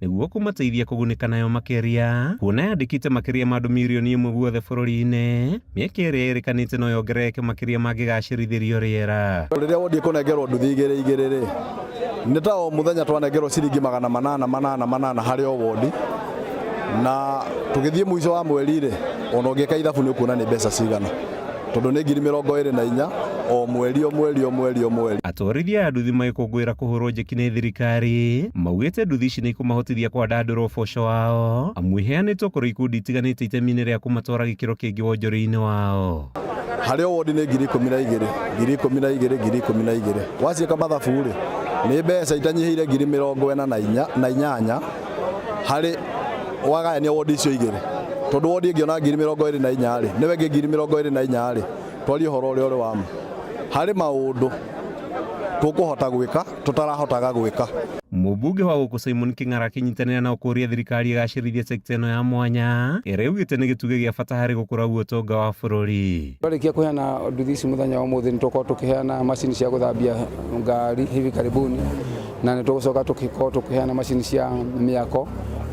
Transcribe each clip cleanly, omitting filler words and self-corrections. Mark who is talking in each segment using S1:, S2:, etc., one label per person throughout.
S1: niguo kumateithia kugunika nayo makiria kuona yandikite makiria ma milioni 1 guothe bururi-ini miaka ĩrĩa ĩrĩkanĩte no yongerereke makiria mangĩgacirithirio rĩera.
S2: Rĩrĩa wodi ĩkũnengerwo nduthi igĩrĩ rĩ nĩ ta o mũthenya twanengerwo ciringi 800 harĩ o wodi, na tũgĩthiĩ mũico wa mweri rĩ ona ũngĩka ithabu nĩ ũkuona nĩ mbeca cigana tondũ nĩ 24,000 o mweri.
S1: Atwarithia a nduthi magĩkũngũĩra kũhũrwo njeki nĩ thirikari maugĩte nduthi ici nĩ ikũmahotithia kwandandũra ũboco wao amu iheanĩtwo kũrĩ ikundi itiganĩte itemi-inĩ rĩa kũmatwara gĩkĩro kĩngĩ wonjoria-inĩ wao.
S2: Harĩ o wodi nĩ 12,000 waciĩka mathabu rĩ nĩ mbeca itanyihĩire 44,000 harĩ wagayania wodi icio igĩrĩ, tondũ wodi ĩngĩona 24,000 rĩ nĩwe 24,000 rĩ twarie ũhoro ũrĩa ũrĩ wa ma harĩ maũndũ tũkũhota gwĩka tũtarahotaga gwĩka.
S1: Mũmbunge wa gũkũ Simon King'ara akĩnyitanĩra na ũkũria thirikari ĩgacĩrithie sekta ĩno ya mwanya ĩrĩa yugĩte nĩ gĩtugĩ gĩa bata harĩ gũkũra ũtonga wa bũrũri.
S3: Twarĩkia kũheana nduthi ici mũthenya wa ũmũthĩ nĩ tũkorwo tũkĩheana macini cia gũthambia ngari hivi karibuni, na nĩ tũgũcoka tũkĩheana macini cia mĩako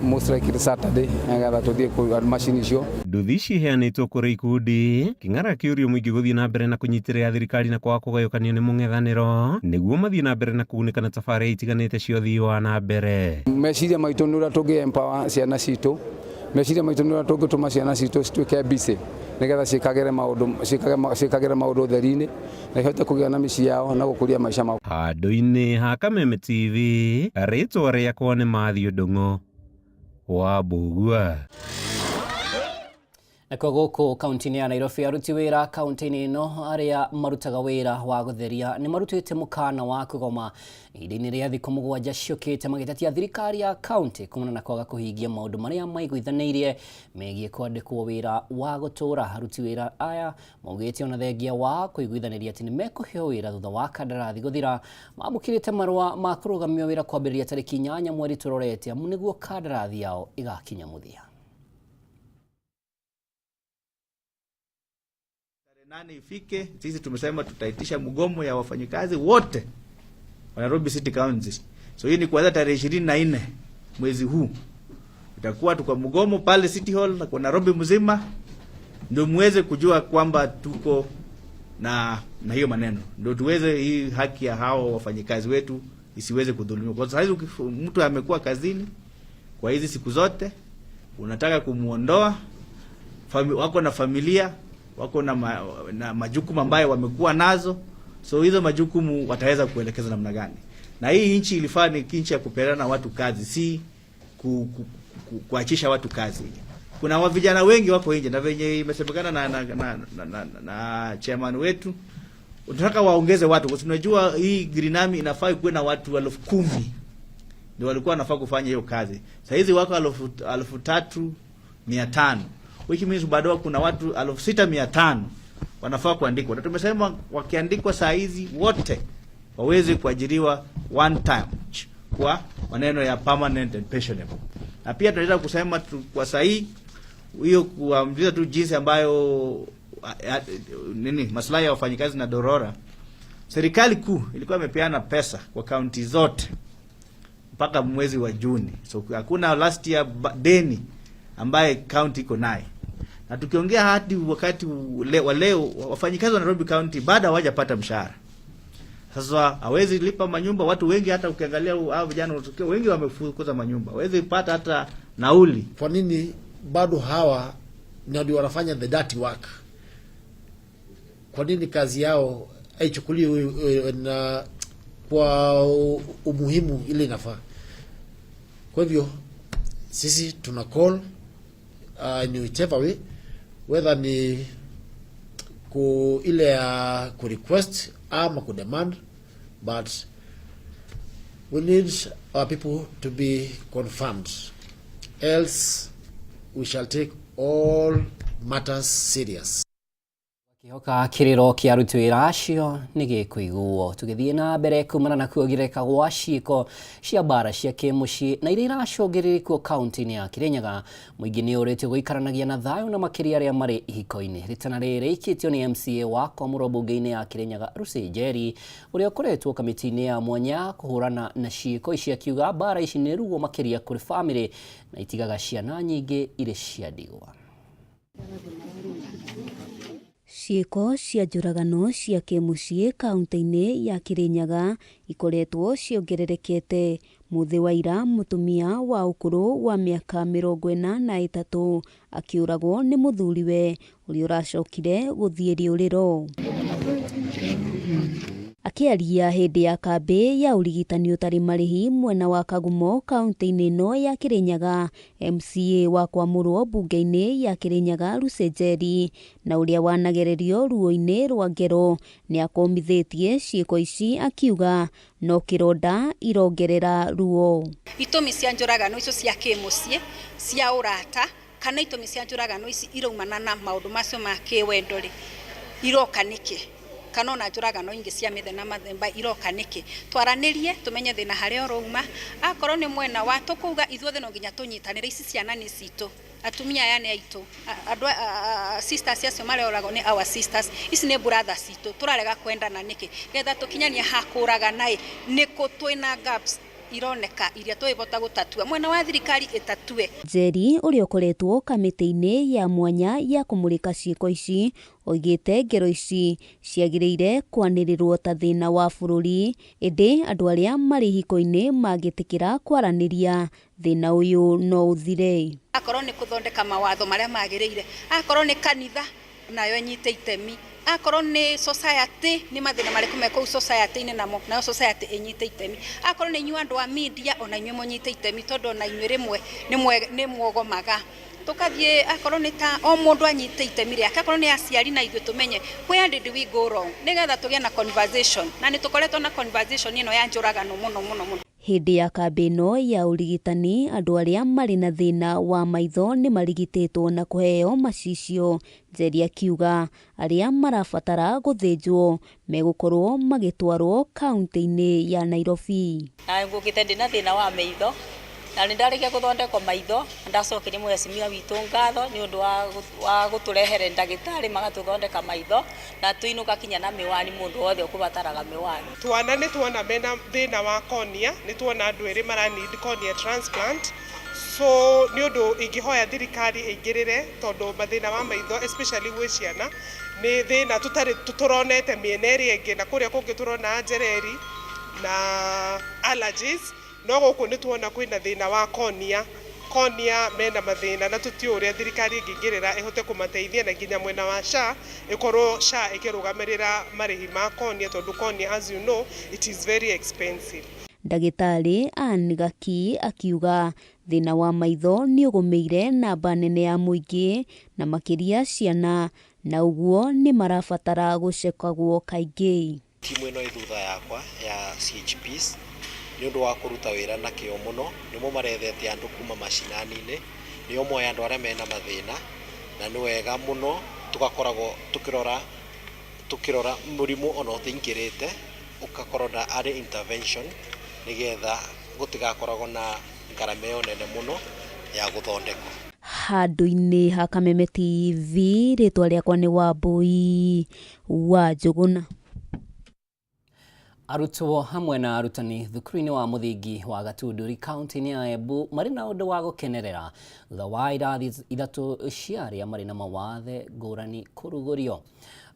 S3: most likely Saturday nĩgetha tũthiĩ macini icio.
S1: Nduthi ici iheanĩtwo kũrĩ ikundi. King'ara akĩũrio mũingĩ gũthiĩ na mbere na kũnyitĩrĩra thirikari na kwaga kũgayũkanio nĩ mũng'ethanĩro nĩguo mathiĩ na mbere na kũgunĩka na tabarĩra itiganĩte cia ũthii wa na mbere.
S3: Meciria maitũ nĩ ũrĩa tũngĩ empower ciana citũ, meciria maitũ nĩ ũrĩa tũngĩtũma ciana citũ cituĩke busy nĩgetha ciĩkagĩre maũndũ ũtheri-inĩ na ihote kũgĩa na mĩciĩ yao na gũkũria maica mao.
S1: Handũ-inĩ ha Kameme TV, rĩtwa rĩakwa nĩ Matthew Ndung'u wa Mbugua.
S4: Nakwa gũkũ kaunti-inĩ ya Nairobi, aruti wĩra kaunti-inĩ ĩno arĩa marutaga wĩra wa gũtheria nĩ marutĩte mũkana wa kũgoma ihinda-inĩ rĩa thikũ 7 ciũkĩte magĩtetia thirikari ya kaunti kumana na kwaga kũhingia maũndũ marĩa maiguithanĩirie megiĩ kwandĩkwo wĩra wa gũtũũra. Aruti wĩra aya maugĩte ona thengia wa kũiguithanĩria atĩ nĩ mekũheo wĩra thutha wa kandarathi gũthira mamũkĩrĩte marũa ma kũrũgamio wĩra kwambĩrĩria tarĩki 8 mweri tũrorete amu nĩguo kandarathi yao ĩgakinya mũthia.
S5: Nani ifike, sisi tumesema tutaitisha mgomo ya wafanyikazi wote wa Nairobi City Council. So hii ni kuanzia tarehe 24 mwezi huu. Tutakuwa tuko mgomo pale City Hall na kwa Nairobi mzima ndio muweze kujua kwamba tuko na hiyo maneno. Ndio tuweze hii haki ya hao wafanyikazi wetu isiweze kudhulumiwa. Kwa sababu mtu amekuwa kazini kwa hizi siku zote, unataka kumuondoa, wako na familia, wako na majukumu ambayo wamekuwa nazo, so hizo majukumu wataweza kuelekeza namna gani. Na hii nchi ilifaa ni nchi ya kupeana watu kazi, si kuachisha watu kazi. Kuna vijana wengi wako nje na venye imesemekana na chairman wetu, tunataka waongeze watu kwa tunajua hii Green Army inafaa kuwe na watu 10,000 ndio walikuwa wanafaa kufanya hiyo kazi. Sasa hizi wako 3,500, which means bado kuna watu 6,500 wanafaa kuandikwa. Na tumesema wakiandikwa saa hizi wote waweze kuajiriwa one time kwa maneno ya permanent and pensionable. Na pia tunaweza kusema kwa saa hii hiyo kuambiwa tu jinsi ambayo maslahi ya wafanyikazi na dorora. Serikali kuu ilikuwa imepeana pesa kwa kaunti zote mpaka mwezi wa Juni. So hakuna last year deni ambaye county iko naye. Na tukiongea hadi wakati wa leo wafanyikazi wa Nairobi County bado hawajapata mshahara. Sasa hawezi lipa manyumba, watu wengi hata ukiangalia hao vijana wanatokea wengi wamefukuza manyumba. Hawezi pata hata nauli.
S6: Kwa nini bado hawa ndio wanafanya the dirty work? Kwa nini kazi yao haichukuliwi na kwa umuhimu ile inafaa? Kwa hivyo sisi tuna call in whichever way, whether ni ile ya ku request ama ku demand, but we need our people to be confirmed, else we shall take all matters serious.
S4: Hoka kiriro kia aruti wĩra acio nĩ gĩkũiguo. Tũgĩthiĩ na mbere kumana na kuongerereka gwa ciĩko cia mbara cia kĩmũciĩ na iria iracũngĩrĩrio kaunti-inĩ ya Kirinyaga, mũingĩ nĩ ũrĩtio gũikaranagia na thayũ na makĩria arĩa marĩ ihiko-inĩ. Rĩtana rĩrĩ ikĩtio nĩ MCA wa Kwamũrwo mbunge-inĩ ya Kirinyaga Lucy Njeri, ũrĩa ũkoretwo kamĩtĩ-inĩ ya mwanya kũhũrana na ciĩko ici, akiuga mbara ici nĩ ruo makĩria kũrĩ bamĩrĩ na itigaga ciana nyingĩ irĩ cia ndigwa.
S7: Ciĩko cia njũragano cia kĩmũciĩ kaunti-inĩ ya Kirinyaga ikoretwo ciongererekete. Mũthĩ wa ira mũtumia wa ũkũrũ wa mĩaka 43 akĩũragwo nĩ mũthuriwe ũrĩa ũracokire gũthiĩ rĩũrĩro. Akĩaria hĩndĩ ya kambĩ ya ũrigitani ũtarĩ marĩhi mwena wa Kagumo kaunti-inĩ ĩno ya Kirinyaga, MCA wa Kwamũrwo mbunge-inĩ ya Kirinyaga Lucy Njeri na ũrĩa wanagererio ruo-inĩ rwa ngero nĩ akomithĩtie ciĩko ici, akiuga no kĩronda irongerera ruo.
S8: Itũmi cia njũragano icio cia kĩmũciĩ cia ũrata kana itũmi cia njũragano ici iraumana na maũndũ macio ma kĩwendo rĩ iroka nĩkĩ? Kana ona njũragano ingĩ cia mĩthemba mathemba iroka nĩkĩ? Twaranĩrie tumenye thĩna harĩa ũrauma. Akorwo nĩ mwena wa tũkuga ithuothe no nginya tũnyitanĩre, ici ciana nĩ citũ, atumia aya nĩ aitũ, sisters acio maroragwo nĩ our sisters, ici nĩ brothers citũ, tũrarega kwendana nĩkĩ? Getha tũkinyania hakũraga naĩ nĩkũ twĩna gaps ironeka iria twĩbota gũtatua, mwena wa thirikari ĩtatue.
S7: Njeri ũrĩa ũkoretwo kamĩtĩ-inĩ ya mwanya ya kũmũrĩka ciĩko ici oigĩte ngero ici ciagĩrĩire kwanĩrĩrwo ta thĩna wa bũrũri, ĩndĩ andũ arĩa marĩ ihiko-inĩ mangĩtĩkĩra kwaranĩria thĩna ũyũ no ũthire.
S8: Akorwo nĩ kũthondeka mawatho marĩa magĩrĩire, akorwo nĩ kanitha nayo ĩnyite itemi, akorwo nĩ society nĩ mathĩna marĩkũ mekũu society-inĩ namo nayo society ĩnyite itemi, akorwo nĩ inyuĩ andũ a media ona inyuĩ mũnyite itemi, tondũ ona inyuĩ rĩmwe nĩ mwogomaga. Tukathiĩ akorwo nĩ ta o mũndũ anyite itemi rĩake, akorwo nĩ aciari na ithuĩ tumenye where did we go wrong, nĩgetha tũgĩe na conversation, na nĩ tũkoretwo na conversation ĩno ya njũragano mũno.
S7: Hĩndĩ ya kambĩ ĩno ya ũrigitani, andũ arĩa marĩ na thĩna wa maitho nĩ marigitĩtwo na kũheo macicio. Njeri akiuga arĩa marabatara gũthĩnjwo megũkorwo magĩtwarwo kaunti-inĩ ya Nairobi.
S9: Na ngũkĩte ndĩ na thĩna wa maitho na nĩ ndarĩkia gũthondekwo maitho, ndacokeria mheshimiwa witũ ngatho nĩ ũndũ wa gũtũrehere ndagĩtarĩ magatũthondeka maitho na tuinũka kinya na mĩwani, mũndũ wothe ũkũbataraga mĩwani.
S10: Twana nĩ tuona mena thĩna wa cornea, nĩ tuona andũ erĩ mara need cornea transplant. So nĩ ũndũ ingĩhoya thirikari ĩingĩrĩre, tondũ mathĩna wa maitho especially gwĩ ciana nĩ thĩna tũronete mĩena ĩrĩa ĩngĩ, na kũrĩa kũngĩ tũrona njereri na allergies, no gũkũ nĩ tuona kwĩna thĩna wa cornea mena mathĩna, na tũtiũ ũrĩa thirikari ĩngĩingĩrĩra ĩhote kũmateithia, na nginya mwena wa SHA ĩkorwo SHA ĩkĩrũgamĩrĩra marĩhi ma cornea, tondũ cornea as you know it is very expensive.
S7: Ndagĩtarĩ Anne Gaki akiuga thĩna wa maitho nĩ ũgũmĩire namba nene ya mũingĩ na makĩria ciana, na ũguo nĩ marabatara gũcekagwo kaingĩ.
S11: Timu ĩno ĩthutha yakwa ya CHPs nĩ ũndũ wa kũruta wĩra na kĩo mũno, nĩmo marethete andũ kuma macinani-inĩ, nĩo moya andũ arĩa mena mathĩna, na nĩ wega mũno tugakoragwo tukirora mũrimũ ona ũtingĩrĩte ũgakorwo na early intervention, nĩgetha gũtigakoragwo na ngarama ĩyo nene mũno ya gũthondekwo.
S7: Handũ-inĩ ha Kameme TV, rĩtwa rĩakwa nĩ Wambui wa Njũgũna.
S4: Arutwo hamwe na arutani thukuru-inĩ wa mũthingi wa Gatunduri kaunti-inĩ ya Embu marĩ na ũndũ wa gũkenerera thutha wa irathi ithatũ cia arĩa marĩ na mawathe ngũrani kũrugũrio.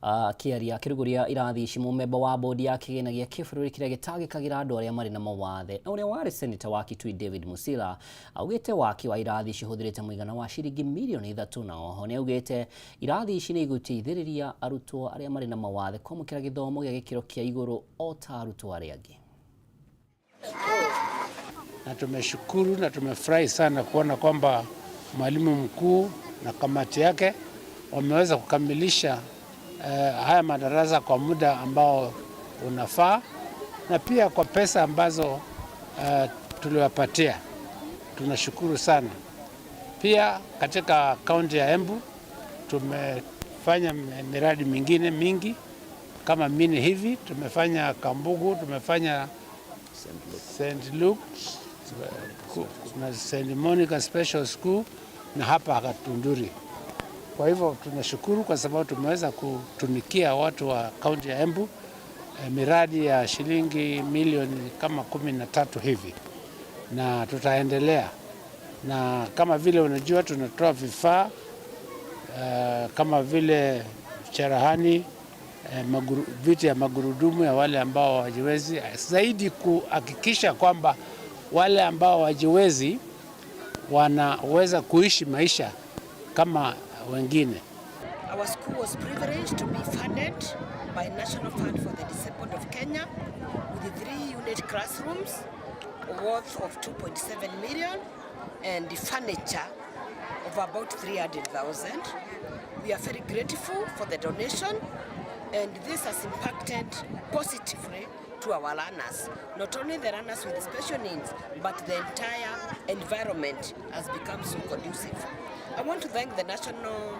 S4: Akĩrugũria irathi ici mũmemba wa bodi ya kĩgĩna gĩa kĩbũrũri kĩrĩa gĩtangĩkagĩra andũ arĩa marĩ na mawathe na ũrĩa warĩ seneta wa Kitui David Musila augĩte waki wa irathi ici hũthĩrĩte mũigana wa ciringi mirioni 3, na oho nĩ augĩte irathi ici nĩ igũteithĩrĩria arutwo arĩa marĩ na mawathe kwamũkĩra gĩthomo gĩa gĩkĩro kĩa igũrũ o ta arutwo arĩa angĩ.
S12: Na tumeshukuru na tumefurahi sana kuona kwamba mwalimu mkuu na kamati yake wameweza kukamilisha haya madarasa kwa muda ambao unafaa na pia kwa pesa ambazo tuliwapatia. Tunashukuru sana. Pia katika kaunti ya Embu tumefanya miradi mingine mingi kama mini hivi, tumefanya Kambugu, tumefanya St. Luke's na St. Monica Special School na hapa Katunduri. Kwa hivyo tunashukuru kwa sababu tumeweza kutumikia watu wa kaunti ya Embu miradi ya shilingi milioni kama 13 hivi, na tutaendelea. Na kama vile unajua tunatoa vifaa kama vile cherehani, viti ya magurudumu ya wale ambao hawajiwezi, zaidi kuhakikisha kwamba wale ambao hawajiwezi wanaweza kuishi maisha kama wengine.
S13: Our school was privileged to be funded by National Fund for the Disabled of Kenya with 3 unit classrooms worth of 2.7 million and the furniture of about 300,000. We are very grateful for the donation, and this has impacted positively to our learners. Not only the learners with special needs, but the entire environment has become so conducive. I want to thank the National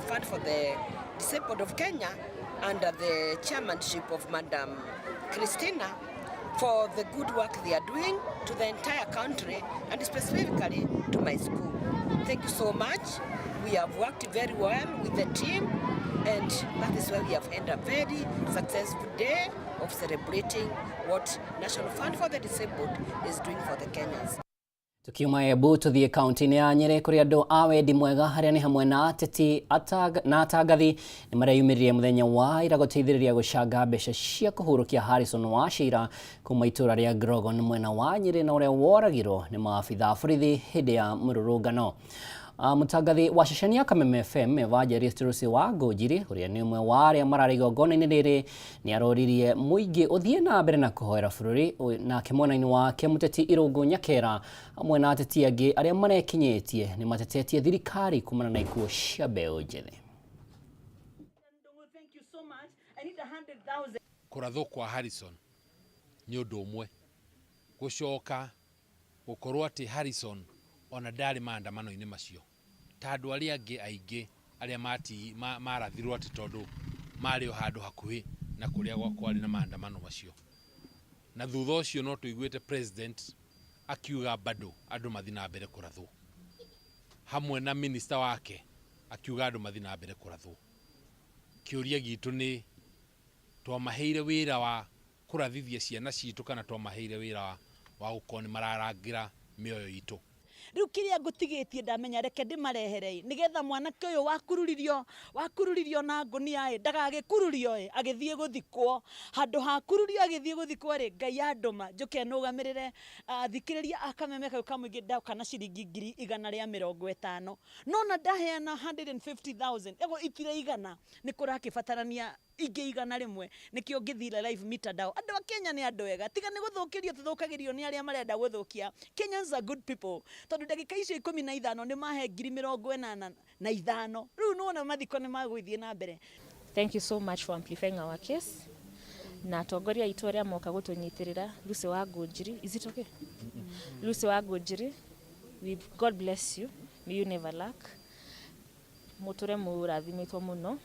S13: Fund for the Disabled of Kenya under the chairmanship of Madam Christina for the good work they are doing to the entire country and specifically to my school. Thank you so much. We have worked very well with the team, and that is why we have had a very successful day of celebrating what National Fund for the Disabled is doing for the Kenyans.
S4: Tukiuma Embu tuthie kaunti-ini ya Nyeri kuri andu a wendi mwega haria ni hamwe na ateti na atangathi ni mareyumiririe muthenya wa ira guteithiriria gucanga mbeca cia kuhurukia Harrison Wachira kuma itura ria Grogon mwena wa Nyeri na uria woragirwo ni maabitha borithi hindi ya mururungano. Mutangathi wa ceceni ya Kameme FM Evangelist Lucy Wangũnjiri uria ni umwe wa aria marari igongona-ini riri ni aroririe muingi uthie na mbere na kuhoera bururi na kimwena-ini wake muteti Irungu Nyakera amwe na ateti angi aria marekinyitie ni matetetie thirikari kumana na ikuo cia mbeũ njithi.
S14: Kurathwo kwa Harrison ni undu umwe gucoka gukorwo ati Harrison ona ndari maandamano-ini macio tandu aria angi aingi aria marathirwo ati tondu mari o handu hakuhi na kuria gwakwa na maandamano macio, na thutha ucio no tuiguite president akiuga bado andu mathi na mbere kurathwo hamwe na minister wake akiuga andu mathi na mbere kurathwo. Kiuria gitu ni twamaheire wira wa kurathithia ciana citu kana twamaheire wira wa gukoni mararangira mioyo itu.
S15: Riu kiria ngutigitie ndamenya reke ndimarehere nigetha mwanake uyu wakururirio na ngunia ndagagikururio agithie guthikwo handu ha kururio agithie guthikwo Ngai anduma njuke nugamirire thikiriria Akameme kau kamwingi ndakana ciringi 150 nona ndaheana 150,000 ego itire igana ni kurakibatarania ingi igana rimwe nikio ngithira live mitandao. Andu a Kenya ni andu ega tiga ni guthukirio tuthukagirio ni aria marenda guthukia. Kenyans are good people tondu ndagika icio 15 ni mahe 85,000 riu nona mathiko ni magwithie na mbere.
S16: Thank you so much for amplifying our case. Na tongoria itu aria moka gutunyitirira Lucy Wangũnjiri, is it okay? Lucy Wangũnjiri, God bless you, may you never lack. Muture murathimitwo muno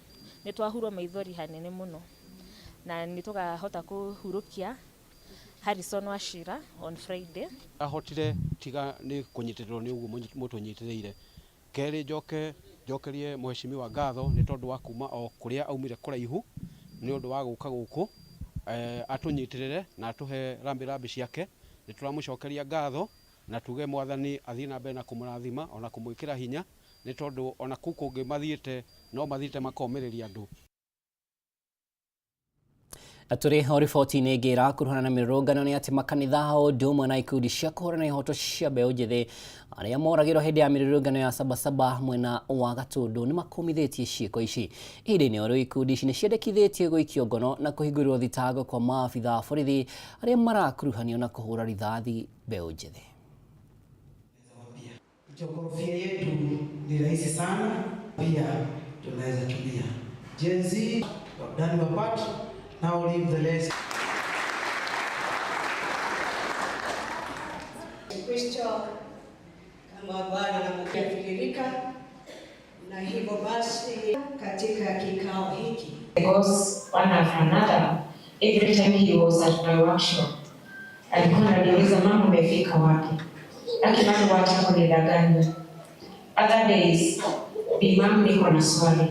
S16: ni twahurwo maithori hanene muno na ni tukahota kuhurukia Harrison Wachira on Friday.
S17: Ahotire tiga ni kunyitirwo ni uguo mutunyitiriire keri jokerie mheshimiwa ngatho ni tondu wa kuma o kuria aumire kuraihu ni undu wa guka guku atunyitirire na atuhe rambi ciake ni turamucokeria ngatho na tuge mwathani athii na mbere na kumurathima ona kumwikira hinya ni tondu ona kukungi mathiite no mathiite makomiriria andu.
S4: Aturi ho riboti-ini ĩngĩ ĩrakuruhana na mĩrũrũngano nĩ atĩ makanitha o ũndũ ũmwe na ikundi cia kũhũrana ihoto cia mbeũ njĩthĩ arĩa moragĩrwo hĩndĩ ya mĩrũrũngano ya Sabasaba mwena wa Gatũndũ nĩ makumithĩtie ciĩko ici. Ihinda-inĩ o rĩu ikundi ici nĩ ciendekithĩtie gũikio ngono na kũhingũrĩrwo thitango kwa maabitha borithi arĩa marakuruhanio na kũhũra rithathi mbeũ njĩthĩ.
S18: Jiografia yetu ni rahisi sana, pia tunaweza tumia Gen Z wadani wapati. Now leave the list.
S19: Kristo kama Bwana na mkifikirika
S13: Na hivyo basi katika kikao hiki,
S19: because one after another, every time he was at my workshop, alikuwa ananiuliza mama umefika wapi? Lakini mama wacha kunidanganya. Other days, mama niko na swali.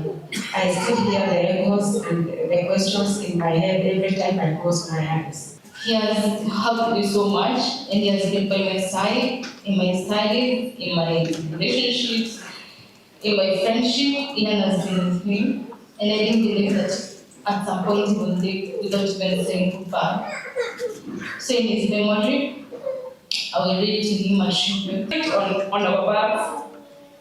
S19: I still hear the echoes and the questions in my head every time I close my eyes.
S20: He has helped me so much, and he has been by my side, in my studies, in my relationships, in my friendship. Ian has been with me, and I didn't believe that at some point he would leave without even saying goodbye. So in his memory, I will read to him a tribute on our backs.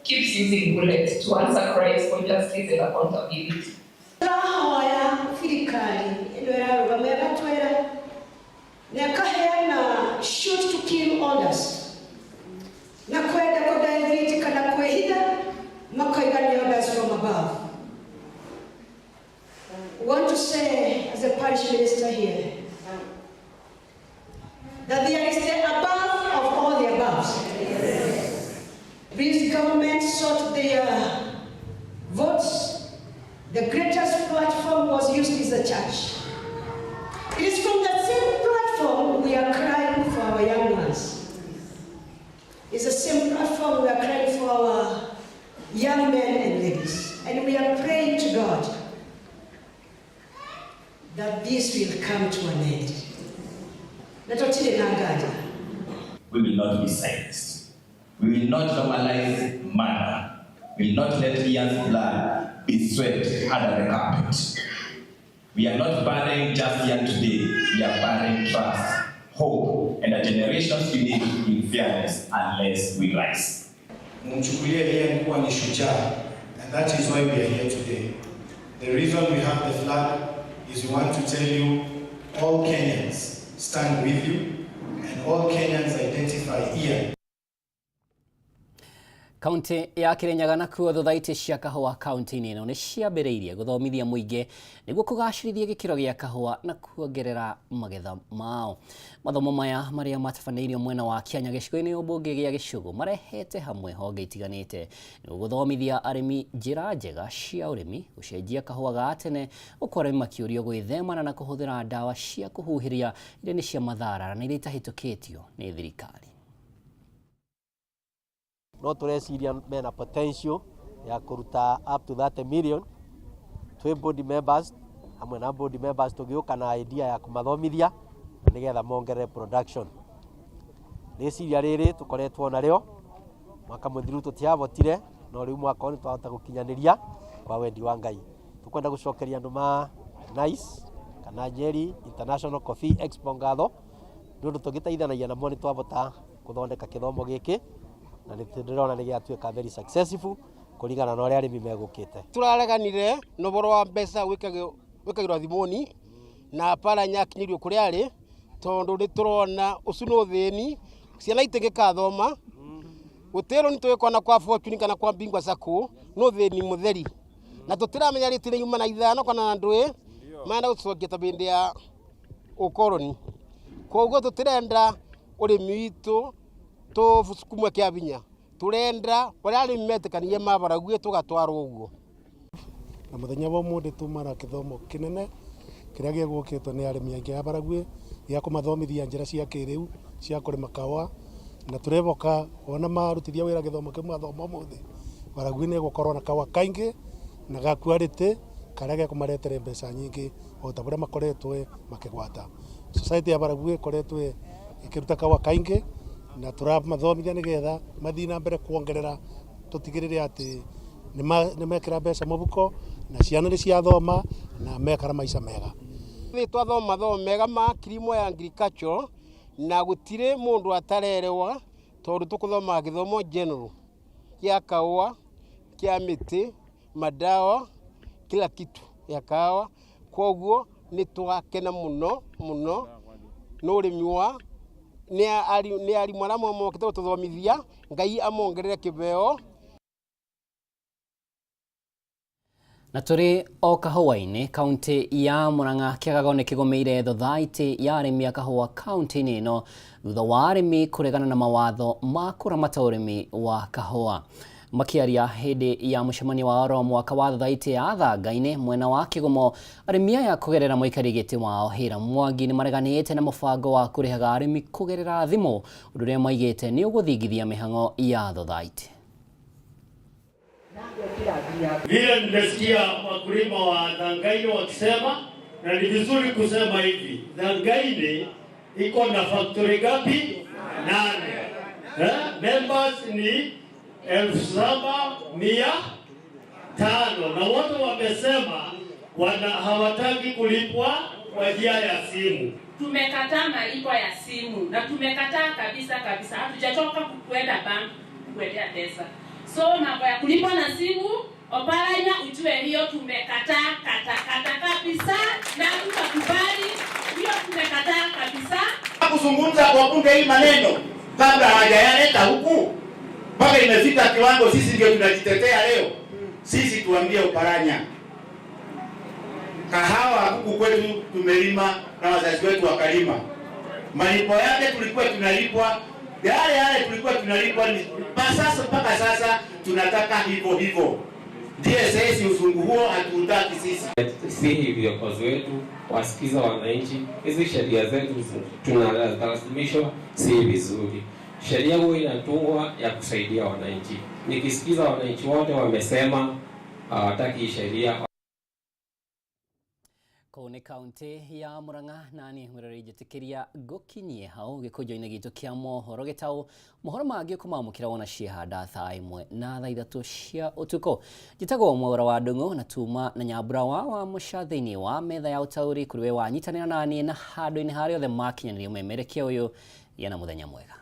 S20: Keeps using bullets to answer cries for justice and accountability.
S13: Rahoya thirikari ino irarugamia gatwera na kaheana shoot to kill orders na kwenda kudirect kana kwehitha makaigania orders from above. I want to say as a parish minister here that there is the above of all the above. This government sought their votes. The greatest platform was used as the church. It is from that same platform we are crying for our young ones. It's the same platform we are crying for our young men and ladies. And we are praying to God that this will come to an end.
S21: We will not be silenced. We will not normalize murder. We will not let Ian's blood be swept under the carpet. We are not burying just Ian today. We are burying trust, hope, and a generation's belief in fairness unless we rise.
S22: Mumchukulie Ian kuwa ni shujaa, and that is why we are here today. The reason we have the flag is we want to tell you all Kenyans stand with you, and all Kenyans identify Ian.
S4: Kaunti ya Kirinyaga nakuo thothaitĩ cia kahũa kaunti-inĩ ĩno nĩ ciambĩrĩirie gũthomithia mũingĩ nĩguo kũgacĩrithia gĩkĩro gĩa kahũa na kuongerera magetha mao. Mathomo maya marĩa matabanĩirio mwena wa Kianya gĩcigo-inĩ ũmbunge gĩa Gĩcũgũ marehete hamwe honge itiganĩte nĩguo gũthomithia arĩmi njĩra njega cia ũrĩmi, gũcenjia kahũa ga tene, gũkorwo arĩmi makĩũrio gwĩthemana na kũhũthĩra ndawa cia kũhuhĩria iria nĩ cia mathara na iria itahĩtũkĩtio nĩ thirikari.
S23: No tureciria mena potential ya kuruta up to 30 million twi board members hamwe na board members tugiuka na idea ya kumathomithia nigetha mongerere production. Reciria riri tukoretwo narĩo mwaka mũthiru tutiavotire no rĩu mwaka ũyũ twahota gũkinyaniria kwa wendi wa Ngai. Tukwenda gũcokeria andũ ma NICE kana Nyeri International Coffee Expo ngatho nĩ ũndũ tũgĩteithanagia namo nĩ twavota gũthondeka kĩthomo gĩkĩ na nĩtũrona nĩ gĩatuĩka very successful kũringana na ũrĩa arĩmi megũkĩte.
S24: Tũrareganire na ũhoro wa mbeca wĩkagĩrwo thimũ-inĩ na para nyakinyirio kũrĩa arĩ tondũ nĩ tũrona ũcio nĩ ũthĩni ciana itingĩkathoma gũtĩrwo nĩ twĩkona kwa Fortune kana kwa Bingwa Sacco nĩ ũthĩni mũtheri na tũtiramenya rĩtire yuma na ithano kana na ndũĩ maana gũcokia ta bĩndĩ ya ũkoroni. Koguo tũtirenda ũrĩmi witũ tũkumwe kĩa binya turenda ũrĩa arĩmi metĩkanie mabaraguĩ tũgatwarwo ũguo.
S22: Na mũthenya wa ũmũthĩ tumara kĩthomo kĩnene kĩrĩa gĩgũkĩtwo nĩ arĩmi aingĩ a Baragũĩ gĩa kũmathomithia njĩra cia kĩrĩu cia kũrĩma kahũa na tũrevoka ona marutithia wĩra gĩthomo kĩmwe athoma ũmũthĩ Baragũĩ nĩ gũkorwo na kahũa kaingĩ na ga quality karĩa gekũmaretere mbeca nyingĩ o ta ũrĩa makoretwo makĩgwata. Society ya Baragũĩ ĩkoretwo ĩkĩruta kahũa kaingĩ na turamathomithia nigetha mathii na mbere kuongerera tutigirire ati nĩ mekĩra mbeca mũbuko na ciana nĩ ciathoma na mekara maica mega.
S24: Twathoma mathomo mega ma kilimo ya agriculture na gũtirĩ mũndũ atarerewa tondũ tũkũthoma gĩthomo general kĩa kahũa kĩa mĩtĩ madawa kila kitu ya kahũa. Koguo nĩ twakena mũno n'ũrĩmi wa nĩ arimũ arĩa mokĩte gũtũthomithia Ngai amongerere kĩbeo.
S4: Na tũrĩ o kahũa-inĩ kaunti ya Murang'a kĩagago nĩ kĩgomeire thothaitĩ ya arĩmi a kahũa kaunti-inĩ ĩno thutha wa arĩmi kũregana na mawatho ma kũramata ũrĩmi wa kahũa. Makiaria hindi ya mucemanio wa oro mwaka wa thathaiti ya Thangaine mwena wa Kigumo, arimi aya kugerera muikari giti wao Hira Mwangi ni mareganite na mubango wa kurihaga arimi kugerera thimu, undu uria maigite ni uguthingithia mihango ya thathaiti.
S1: Vile nimesikia wakulima wa Thangaine wakisema, na ni vizuri kusema hivi, Thangaine iko na factory gapi? 8. Members ni 7,500 na wote wamesema hawataki kulipwa kwa njia ya simu.
S2: Tumekataa malipo ya simu na tumekataa kabisa. Hatujachoka kwenda bank kuendea pesa. So mambo ya kulipwa na simu, Oparanya ujue hiyo tumekataa kata kabisa na tutakubali hiyo tumekataa kabisa.
S3: Kuzungumza kwa bunge hii maneno kabla hawajayaleta huku mpaka imefika kiwango sisi ndio tunajitetea leo. Sisi tuambie Oparanya, kahawa huku kwetu tumelima na wazazi wetu wakalima. Malipo yake tulikuwa tunalipwa, yale tulikuwa tunalipwa mpaka sasa tunataka hivyo. DSS usungu huo hatutaki sisi.
S5: Si hivyo viongozi wetu wasikiza wananchi, hizi sheria zetu tunalazimishwa si vizuri. Sheria huwa inatungwa ya kusaidia wananchi. Nikisikiza wananchi wote wamesema hawataki sheria.
S4: Kone kaunti ya Murang'a nani ngurari jetikiria gokinyie hau gikujo-ini gitu kia mohoro gitau mohoro mangi kumamukira wona ciehanda thaa 1 na thaa 3 cia utuko. Jitagwo Mwaura wa Ndung'u na tuma na Nyambura wa muca thiini wa metha ya utauri kuriwe wanyitanira nani na handu-ini haria othe makinyanirie memerekia uyu yana muthenya mwega.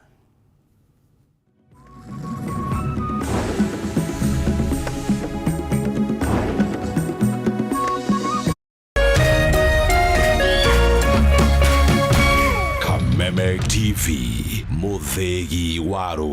S25: Kameme TV, Muthegi wa Rũrĩrĩ.